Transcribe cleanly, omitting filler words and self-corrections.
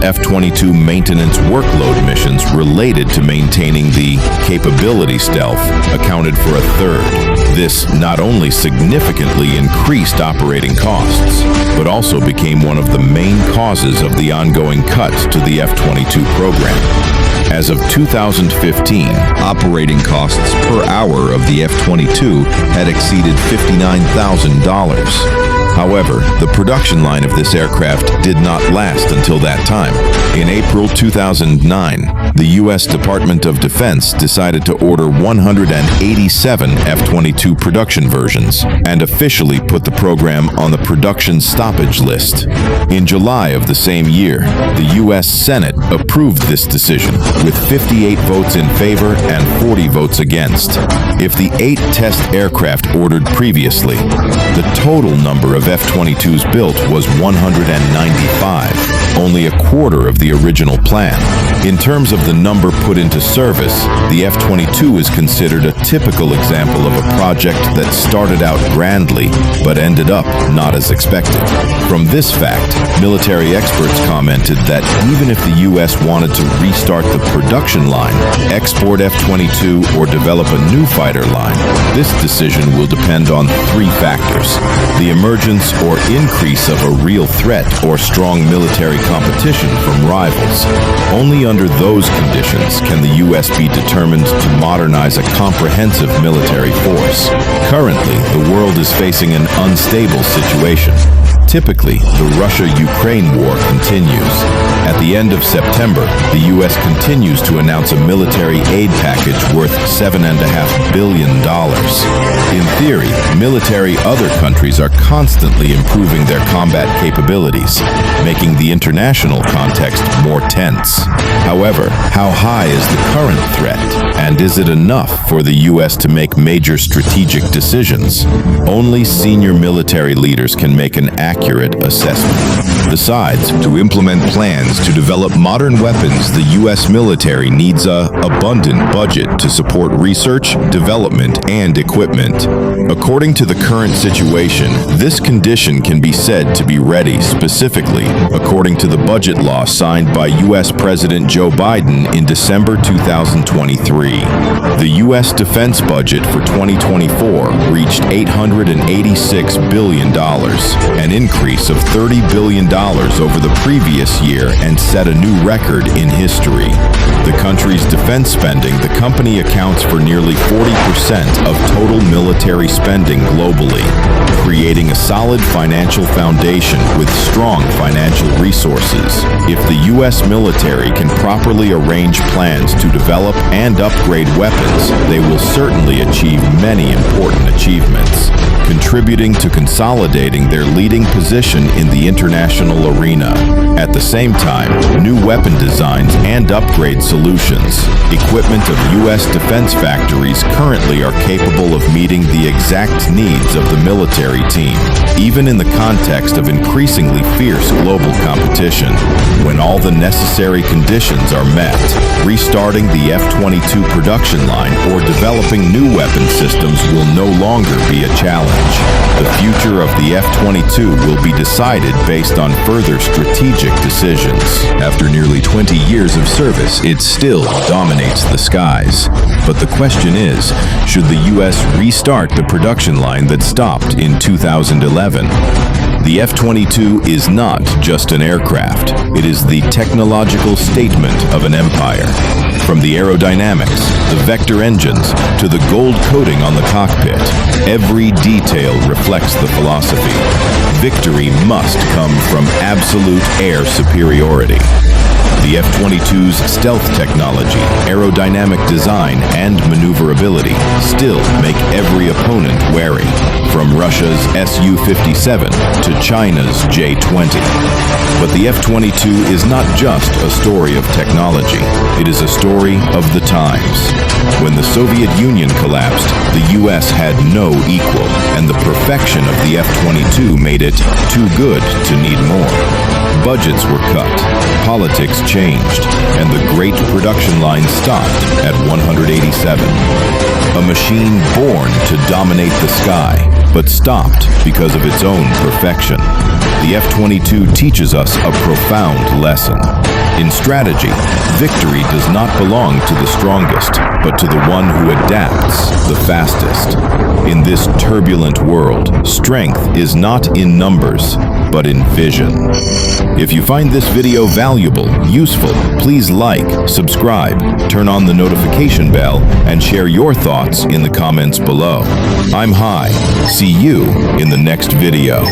F-22 maintenance workload missions related to maintaining the capability stealth accounted for a third. This not only significantly increased operating costs, but also became one of the main causes of the ongoing cuts to the F-22 program. As of 2015, operating costs per hour of the F-22 had exceeded $59,000. However, the production line of this aircraft did not last until that time. In April 2009, the U.S. Department of Defense decided to order 187 F-22 production versions and officially put the program on the production stoppage list. In July of the same year, the U.S. Senate approved this decision with 58 votes in favor and 40 votes against. If the 8 test aircraft ordered previously, the total number of F-22s built was 195, only a quarter of the original plan. In terms of the number put into service, the F-22 is considered a typical example of a project that started out grandly but ended up not as expected. From this fact, military experts commented that even if the U.S. wanted to restart the production line, export F-22, or develop a new fighter line, this decision will depend on 3 factors: the emergence or increase of a real threat or strong military competition from rivals. Only under those conditions can the U.S. be determined to modernize a comprehensive military force. Currently, the world is facing an unstable situation. Typically, the Russia-Ukraine war continues. At the end of September, the U.S. continues to announce a military aid package worth $7.5 billion. In theory, other countries are constantly improving their combat capabilities, making the international context more tense. However, how high is the current threat, and is it enough for the U.S. to make major strategic decisions? Only senior military leaders can make an accurate assessment. Besides, to implement plans to develop modern weapons, the U.S. military needs an abundant budget to support research, development, and equipment. According to the current situation, this condition can be said to be ready specifically, according to the budget law signed by U.S. President Joe Biden in December 2023. The U.S. defense budget for 2024 reached $886 billion, an increase of $30 billion over the previous year and set a new record in history. The country's defense spending, the company accounts for nearly 40% of total military spending globally, creating a solid financial foundation with strong financial resources. If the U.S. military can properly arrange plans to develop and upgrade weapons, they will certainly achieve many important achievements, contributing to consolidating their leading position in the international arena. At the same time, new weapon designs and upgrade solutions, equipment of U.S. defense factories currently are capable of meeting the exact needs of the military team, even in the context of increasingly fierce global competition. When all the necessary conditions are met, restarting the F-22 production line or developing new weapon systems will no longer be a challenge. The future of the F-22 will be decided based on further strategic decisions. After nearly 20 years of service, it still dominates the skies. But the question is, should the U.S. restart the production line that stopped in 2011? The F-22 is not just an aircraft. It is the technological statement of an empire. From the aerodynamics, the vector engines, to the gold coating on the cockpit, every detail reflects the philosophy. Victory must come from absolute air superiority. The F-22's stealth technology, aerodynamic design, and maneuverability still make every opponent wary, from Russia's Su-57 to China's J-20. But the F-22 is not just a story of technology. It is a story of the times. When the Soviet Union collapsed, the U.S. had no equal, and the perfection of the F-22 made it too good to need more. Budgets were cut, politics changed, and the great production line stopped at 187. A machine born to dominate the sky, but stopped because of its own perfection. The F-22 teaches us a profound lesson. In strategy, victory does not belong to the strongest, but to the one who adapts the fastest. In this turbulent world, strength is not in numbers, but in vision. If you find this video valuable, useful, please like, subscribe, turn on the notification bell, and share your thoughts in the comments below. I'm Hai. See you in the next video.